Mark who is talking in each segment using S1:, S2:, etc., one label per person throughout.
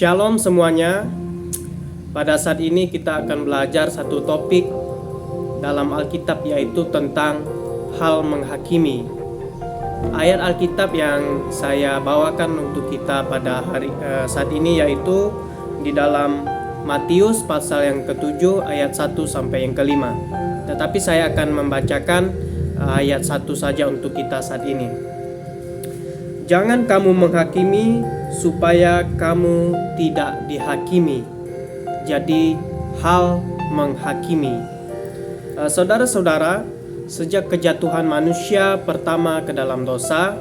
S1: Shalom semuanya. Pada saat ini kita akan belajar satu topik dalam Alkitab, yaitu tentang hal menghakimi. Ayat Alkitab yang saya bawakan untuk kita pada saat ini yaitu di dalam Matius pasal yang ke-7 ayat 1 sampai yang ke-5. Tetapi saya akan membacakan ayat 1 saja untuk kita saat ini. Jangan kamu menghakimi supaya kamu tidak dihakimi. Jadi hal menghakimi. Saudara-saudara, sejak kejatuhan manusia pertama ke dalam dosa,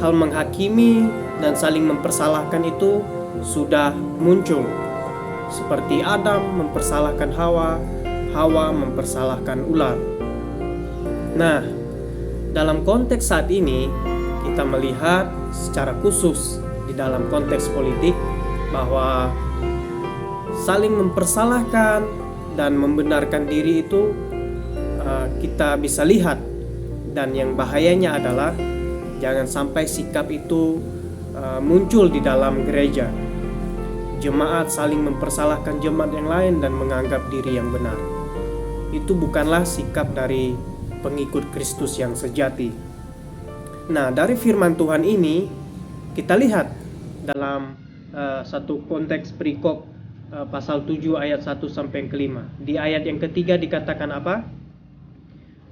S1: hal menghakimi dan saling mempersalahkan itu sudah muncul. Seperti Adam mempersalahkan Hawa, Hawa mempersalahkan ular. Nah, dalam konteks saat ini kita melihat secara khusus di dalam konteks politik bahwa saling mempersalahkan dan membenarkan diri itu kita bisa lihat, dan yang bahayanya adalah jangan sampai sikap itu muncul di dalam gereja. Jemaat saling mempersalahkan jemaat yang lain dan menganggap diri yang benar. Itu bukanlah sikap dari pengikut Kristus yang sejati. Nah, dari firman Tuhan ini kita lihat dalam satu konteks perikop pasal 7 ayat 1 sampai yang ke-5. Di ayat yang ketiga dikatakan apa?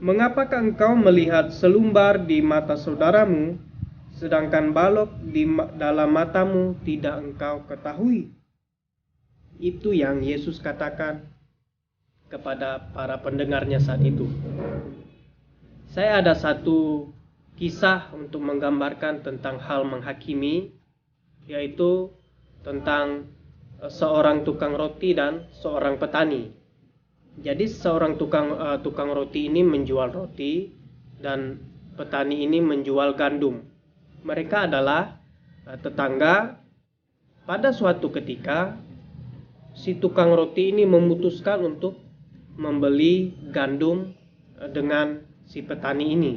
S1: Mengapakah engkau melihat selumbar di mata saudaramu, sedangkan balok di dalam matamu tidak engkau ketahui? Itu yang Yesus katakan kepada para pendengarnya saat itu. Saya ada satu kisah untuk menggambarkan tentang hal menghakimi, yaitu tentang seorang tukang roti dan seorang petani. Jadi seorang tukang roti ini menjual roti dan petani ini menjual gandum. Mereka adalah tetangga. Pada suatu ketika si tukang roti ini memutuskan untuk membeli gandum dengan si petani ini.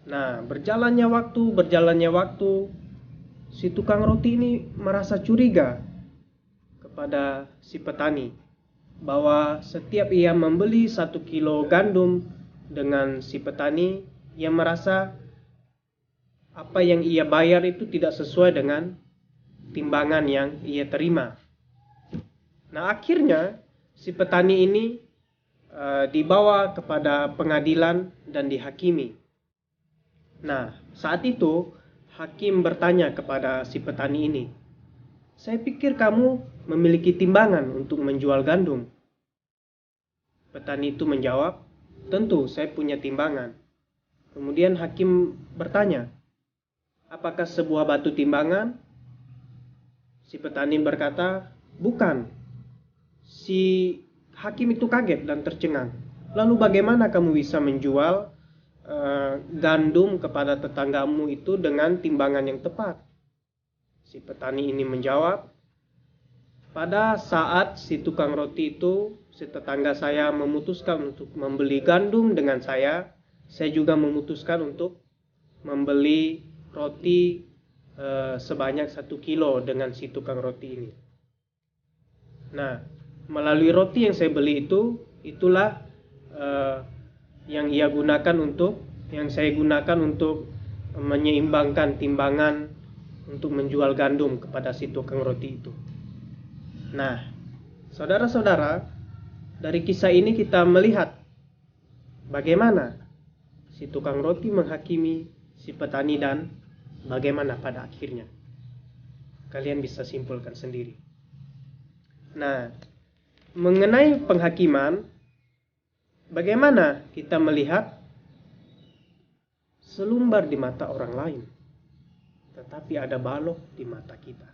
S1: Nah, berjalannya waktu, si tukang roti ini merasa curiga kepada si petani, bahwa setiap ia membeli 1 kilo gandum dengan si petani, ia merasa apa yang ia bayar itu tidak sesuai dengan timbangan yang ia terima. Nah, akhirnya si petani ini dibawa kepada pengadilan dan dihakimi. Nah, saat itu hakim bertanya kepada si petani ini, "Saya pikir kamu memiliki timbangan untuk menjual gandum." Petani itu menjawab, "Tentu saya punya timbangan." Kemudian hakim bertanya, "Apakah sebuah batu timbangan?" Si petani berkata, "Bukan." Si hakim itu kaget dan tercengang. "Lalu bagaimana kamu bisa menjual gandum kepada tetanggamu itu dengan timbangan yang tepat?" Si petani ini menjawab, "Pada saat si tukang roti itu, si tetangga saya memutuskan untuk membeli gandum dengan saya juga memutuskan untuk membeli roti sebanyak 1 kilo dengan si tukang roti ini. Nah, melalui roti yang saya beli itulah yang saya gunakan untuk menyeimbangkan timbangan untuk menjual gandum kepada si tukang roti itu." Nah, saudara-saudara, dari kisah ini kita melihat bagaimana si tukang roti menghakimi si petani dan bagaimana pada akhirnya. Kalian bisa simpulkan sendiri. Nah, mengenai penghakiman, bagaimana kita melihat selumbar di mata orang lain, tetapi ada balok di mata kita?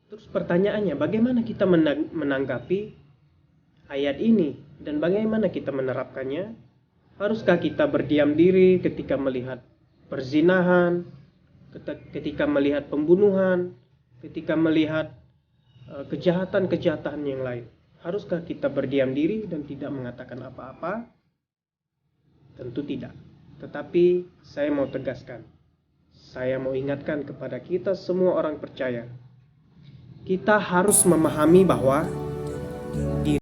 S1: Terus pertanyaannya, bagaimana kita menanggapi ayat ini dan bagaimana kita menerapkannya? Haruskah kita berdiam diri ketika melihat perzinahan, ketika melihat pembunuhan, ketika melihat kejahatan-kejahatan yang lain? Haruskah kita berdiam diri dan tidak mengatakan apa-apa? Tentu tidak. Tetapi saya mau tegaskan, saya mau ingatkan kepada kita semua orang percaya, kita harus memahami bahwa diri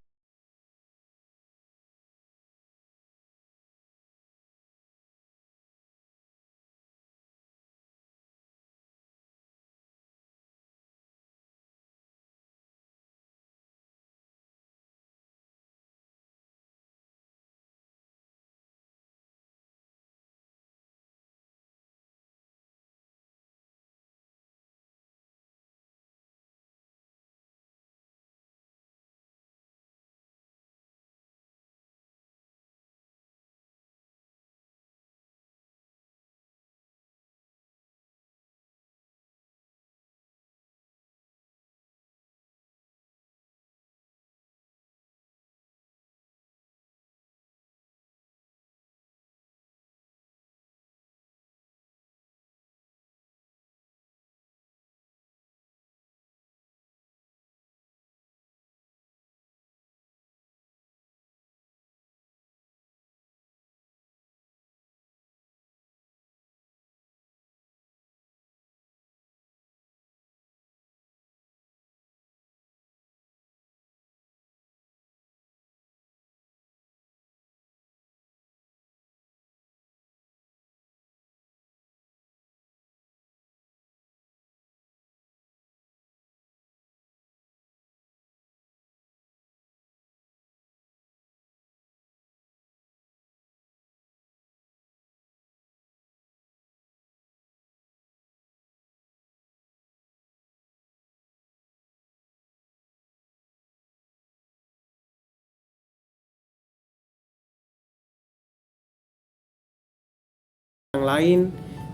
S1: yang lain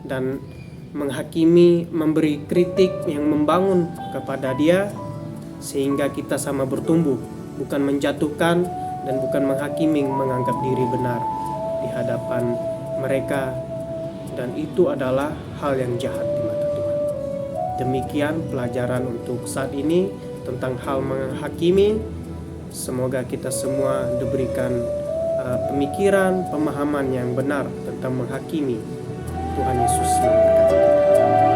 S1: dan menghakimi, memberi kritik yang membangun kepada dia, sehingga kita sama bertumbuh, bukan menjatuhkan dan bukan menghakimi, menganggap diri benar di hadapan mereka, dan itu adalah hal yang jahat di mata Tuhan. Demikian pelajaran untuk saat ini tentang hal menghakimi. Semoga kita semua diberikan pemikiran, pemahaman yang benar tentang menghakimi. Tuhan Yesus memberkati.